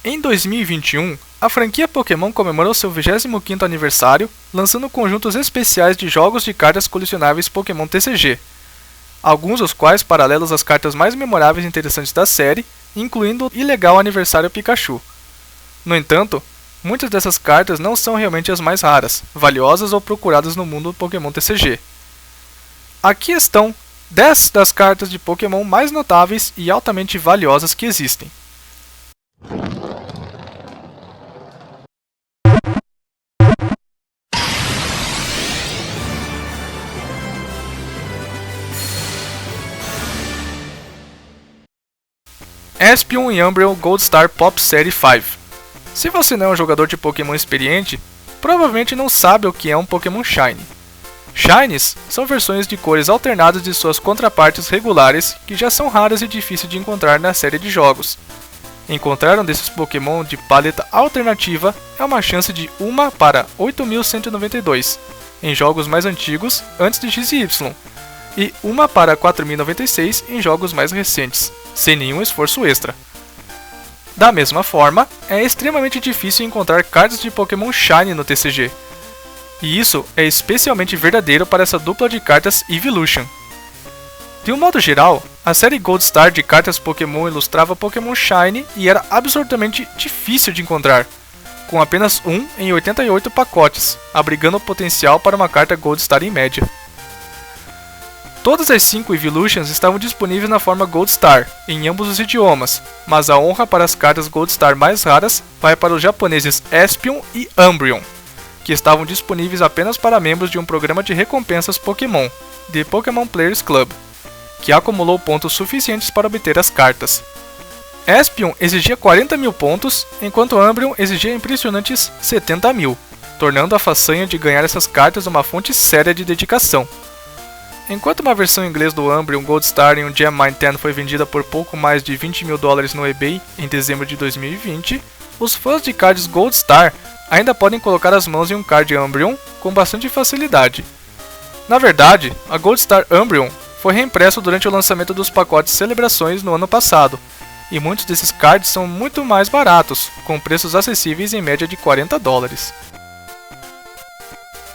Em 2021, a franquia Pokémon comemorou seu 25º aniversário, lançando conjuntos especiais de jogos de cartas colecionáveis Pokémon TCG, alguns dos quais paralelos às cartas mais memoráveis e interessantes da série, incluindo o ilegal Aniversário Pikachu. No entanto, muitas dessas cartas não são realmente as mais raras, valiosas ou procuradas no mundo Pokémon TCG. Aqui estão 10 das cartas de Pokémon mais notáveis e altamente valiosas que existem. Espeon e Umbreon Gold Star Pop Série 5. Se você não é um jogador de Pokémon experiente, provavelmente não sabe o que é um Pokémon Shiny. Shinies são versões de cores alternadas de suas contrapartes regulares que já são raras e difíceis de encontrar na série de jogos. Encontrar um desses Pokémon de paleta alternativa é uma chance de 1 para 8.192 em jogos mais antigos antes de XY e 1 para 4.096 em jogos mais recentes, sem nenhum esforço extra. Da mesma forma, é extremamente difícil encontrar cartas de Pokémon Shiny no TCG. E isso é especialmente verdadeiro para essa dupla de cartas Evolution. De um modo geral, a série Gold Star de cartas Pokémon ilustrava Pokémon Shiny e era absurdamente difícil de encontrar, com apenas 1 em 88 pacotes, abrigando o potencial para uma carta Gold Star em média. Todas as 5 Evolutions estavam disponíveis na forma Gold Star, em ambos os idiomas, mas a honra para as cartas Gold Star mais raras vai para os japoneses Espeon e Umbreon, que estavam disponíveis apenas para membros de um programa de recompensas Pokémon, The Pokémon Players Club, que acumulou pontos suficientes para obter as cartas. Espeon exigia 40.000 pontos, enquanto Umbreon exigia impressionantes 70.000, tornando a façanha de ganhar essas cartas uma fonte séria de dedicação. Enquanto uma versão em inglês do Umbreon Gold Star em um Gem Mine 10 foi vendida por pouco mais de $20.000 no eBay em dezembro de 2020, os fãs de cards Gold Star ainda podem colocar as mãos em um card Umbreon com bastante facilidade. Na verdade, a Gold Star Umbreon foi reimpresso durante o lançamento dos pacotes Celebrações no ano passado, e muitos desses cards são muito mais baratos, com preços acessíveis em média de $40.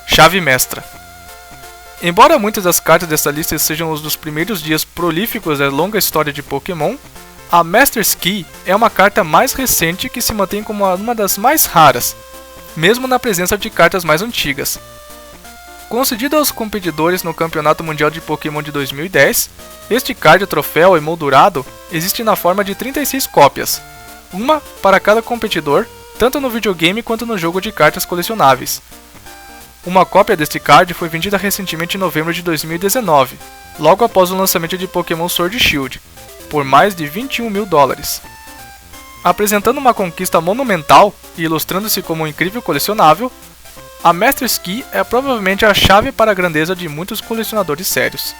Chave Mestra. Embora muitas das cartas dessa lista sejam os dos primeiros dias prolíficos da longa história de Pokémon, a Master's Key é uma carta mais recente que se mantém como uma das mais raras, mesmo na presença de cartas mais antigas. Concedido aos competidores no Campeonato Mundial de Pokémon de 2010, este card troféu emoldurado existe na forma de 36 cópias, uma para cada competidor, tanto no videogame quanto no jogo de cartas colecionáveis. Uma cópia deste card foi vendida recentemente em novembro de 2019, logo após o lançamento de Pokémon Sword e Shield, por mais de $21.000. Apresentando uma conquista monumental e ilustrando-se como um incrível colecionável, a Master's Key é provavelmente a chave para a grandeza de muitos colecionadores sérios.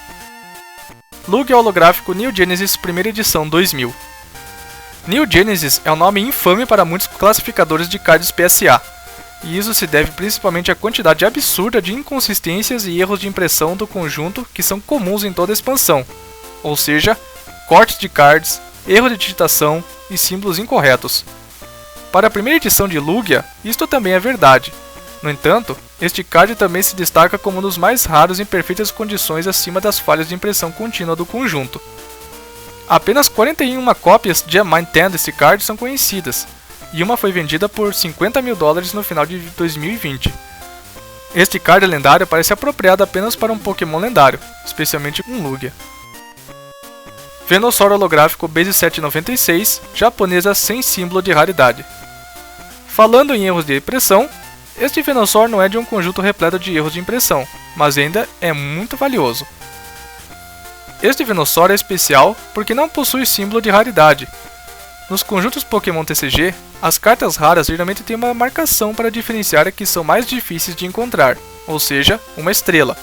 Lugia holográfico New Genesis primeira edição 2000. New Genesis é um nome infame para muitos classificadores de cards PSA, e isso se deve principalmente à quantidade absurda de inconsistências e erros de impressão do conjunto que são comuns em toda a expansão, ou seja, cortes de cards, erro de digitação e símbolos incorretos. Para a primeira edição de Lugia, isto também é verdade. No entanto, este card também se destaca como um dos mais raros em perfeitas condições acima das falhas de impressão contínua do conjunto. Apenas 41 cópias de Mine 10 desse card são conhecidas, e uma foi vendida por $50.000 no final de 2020. Este card lendário parece apropriado apenas para um Pokémon lendário, especialmente um Lugia. Venusaur holográfico Base 796, japonesa sem símbolo de raridade. Falando em erros de impressão, este Venusaur não é de um conjunto repleto de erros de impressão, mas ainda é muito valioso. Este Venusaur é especial porque não possui símbolo de raridade. Nos conjuntos Pokémon TCG, as cartas raras geralmente têm uma marcação para diferenciar que são mais difíceis de encontrar, ou seja, uma estrela,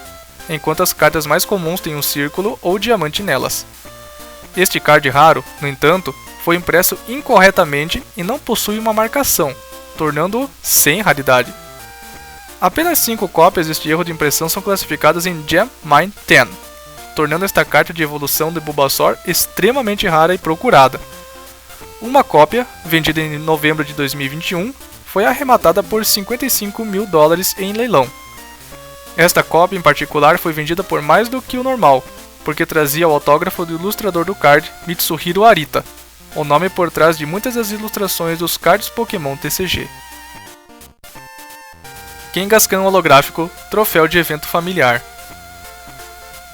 enquanto as cartas mais comuns têm um círculo ou diamante nelas. Este card raro, no entanto, foi impresso incorretamente e não possui uma marcação, tornando-o sem raridade. Apenas 5 cópias deste erro de impressão são classificadas em Gem Mine 10, tornando esta carta de evolução de Bulbasaur extremamente rara e procurada. Uma cópia, vendida em novembro de 2021, foi arrematada por $55 mil em leilão. Esta cópia em particular foi vendida por mais do que o normal, porque trazia o autógrafo do ilustrador do card, Mitsuhiro Arita, o nome por trás de muitas das ilustrações dos cards Pokémon TCG. Kangaskhan holográfico, troféu de evento familiar.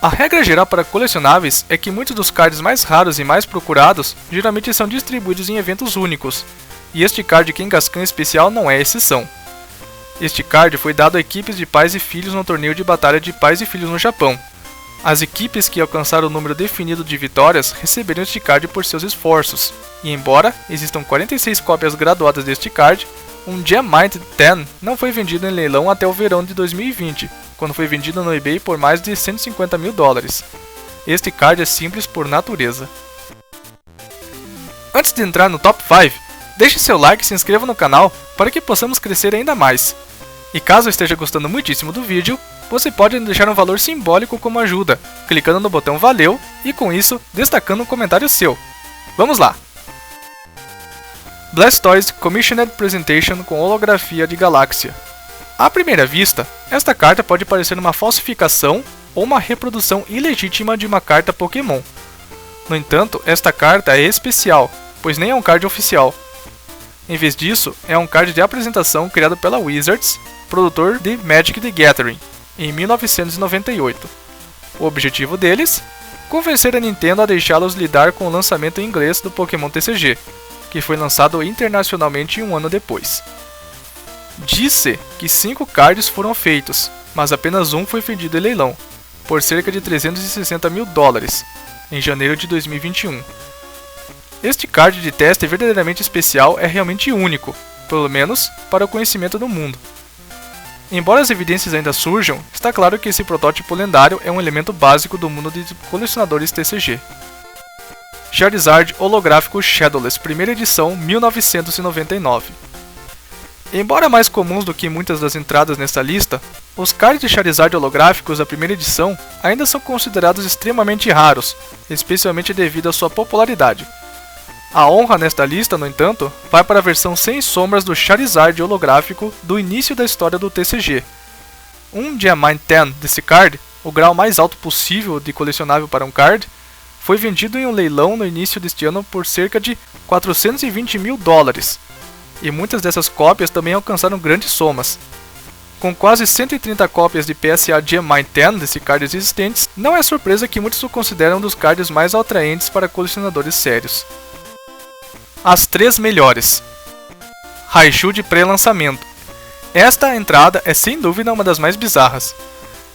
A regra geral para colecionáveis é que muitos dos cards mais raros e mais procurados geralmente são distribuídos em eventos únicos, e este card Kangaskhan especial não é exceção. Este card foi dado a equipes de pais e filhos no torneio de batalha de pais e filhos no Japão. As equipes que alcançaram o número definido de vitórias receberam este card por seus esforços, e embora existam 46 cópias graduadas deste card, um Diamante 10 não foi vendido em leilão até o verão de 2020, quando foi vendido no eBay por mais de $150 mil. Este card é simples por natureza. Antes de entrar no Top 5, deixe seu like e se inscreva no canal para que possamos crescer ainda mais. E caso esteja gostando muitíssimo do vídeo, você pode deixar um valor simbólico como ajuda, clicando no botão Valeu e com isso destacando um comentário seu. Vamos lá! Blastoise Commissioned Presentation com holografia de Galáxia. À primeira vista, esta carta pode parecer uma falsificação ou uma reprodução ilegítima de uma carta Pokémon. No entanto, esta carta é especial, pois nem é um card oficial. Em vez disso, é um card de apresentação criado pela Wizards, produtor de Magic the Gathering, em 1998. O objetivo deles? Convencer a Nintendo a deixá-los lidar com o lançamento em inglês do Pokémon TCG, que foi lançado internacionalmente um ano depois. Diz-se que 5 cards foram feitos, mas apenas um foi vendido em leilão, por cerca de $360 mil, em janeiro de 2021. Este card de teste verdadeiramente especial é realmente único, pelo menos para o conhecimento do mundo. Embora as evidências ainda surjam, está claro que esse protótipo lendário é um elemento básico do mundo de colecionadores TCG. Charizard holográfico Shadowless, primeira edição, 1999. Embora mais comuns do que muitas das entradas nesta lista, os cards de Charizard holográficos da primeira edição ainda são considerados extremamente raros, especialmente devido à sua popularidade. A honra nesta lista, no entanto, vai para a versão sem sombras do Charizard holográfico do início da história do TCG. Um Diamante 10 desse card, o grau mais alto possível de colecionável para um card, foi vendido em um leilão no início deste ano por cerca de $420 mil, e muitas dessas cópias também alcançaram grandes somas. Com quase 130 cópias de PSA Diamante 10 desse card existentes, não é surpresa que muitos o consideram um dos cards mais atraentes para colecionadores sérios. As 3 melhores. Raichu de pré-lançamento. Esta entrada é sem dúvida uma das mais bizarras.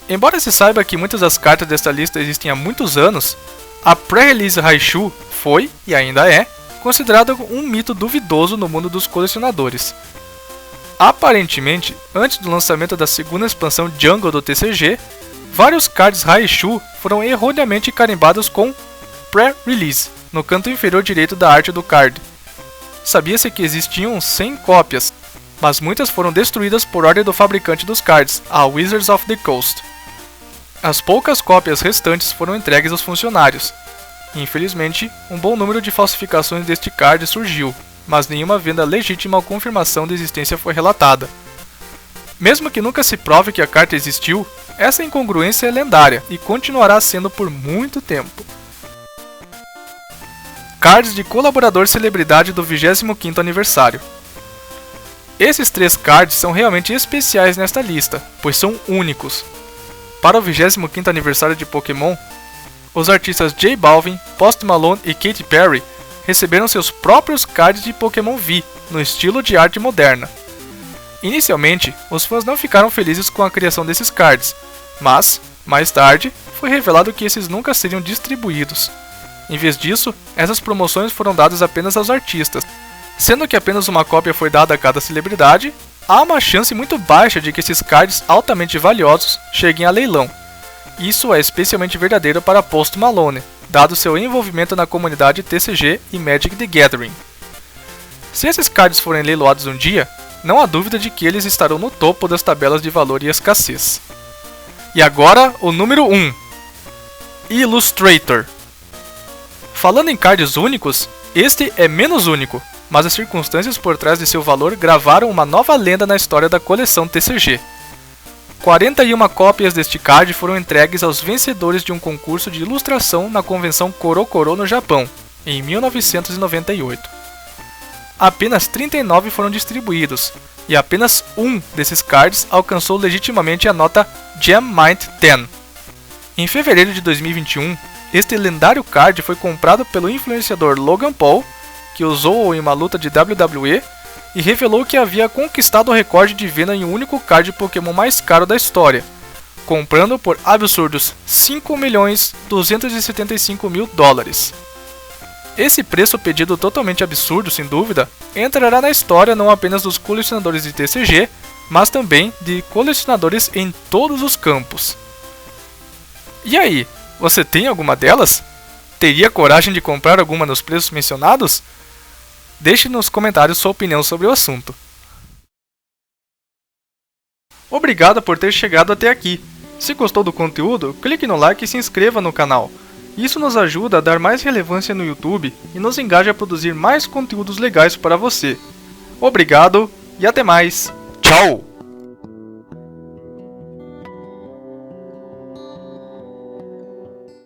Embora se saiba que muitas das cartas desta lista existem há muitos anos, a pré-release Raichu foi, e ainda é, considerada um mito duvidoso no mundo dos colecionadores. Aparentemente, antes do lançamento da segunda expansão Jungle do TCG, vários cards Raichu foram erroneamente carimbados com pré-release no canto inferior direito da arte do card. Sabia-se que existiam 100 cópias, mas muitas foram destruídas por ordem do fabricante dos cards, a Wizards of the Coast. As poucas cópias restantes foram entregues aos funcionários. Infelizmente, um bom número de falsificações deste card surgiu, mas nenhuma venda legítima ou confirmação da existência foi relatada. Mesmo que nunca se prove que a carta existiu, essa incongruência é lendária e continuará sendo por muito tempo. Cards de colaborador celebridade do 25º aniversário. Esses 3 cards são realmente especiais nesta lista, pois são únicos. Para o 25º aniversário de Pokémon, os artistas J Balvin, Post Malone e Katy Perry receberam seus próprios cards de Pokémon V, no estilo de arte moderna. Inicialmente, os fãs não ficaram felizes com a criação desses cards, mas, mais tarde, foi revelado que esses nunca seriam distribuídos. Em vez disso, essas promoções foram dadas apenas aos artistas. Sendo que apenas uma cópia foi dada a cada celebridade, há uma chance muito baixa de que esses cards altamente valiosos cheguem a leilão. Isso é especialmente verdadeiro para Post Malone, dado seu envolvimento na comunidade TCG e Magic the Gathering. Se esses cards forem leiloados um dia, não há dúvida de que eles estarão no topo das tabelas de valor e escassez. E agora, o número 1. Illustrator. Falando em cards únicos, este é menos único, mas as circunstâncias por trás de seu valor gravaram uma nova lenda na história da coleção TCG. 41 cópias deste card foram entregues aos vencedores de um concurso de ilustração na convenção Korokoro no Japão, em 1998. Apenas 39 foram distribuídos, e apenas um desses cards alcançou legitimamente a nota Gem Mint 10. Em fevereiro de 2021, este lendário card foi comprado pelo influenciador Logan Paul, que usou-o em uma luta de WWE, e revelou que havia conquistado o recorde de venda em um único card Pokémon mais caro da história, comprando por absurdos $5.275.000. Esse preço pedido totalmente absurdo, sem dúvida, entrará na história não apenas dos colecionadores de TCG, mas também de colecionadores em todos os campos. E aí, você tem alguma delas? Teria coragem de comprar alguma nos preços mencionados? Deixe nos comentários sua opinião sobre o assunto. Obrigado por ter chegado até aqui. Se gostou do conteúdo, clique no like e se inscreva no canal. Isso nos ajuda a dar mais relevância no YouTube e nos engaja a produzir mais conteúdos legais para você. Obrigado e até mais. Tchau!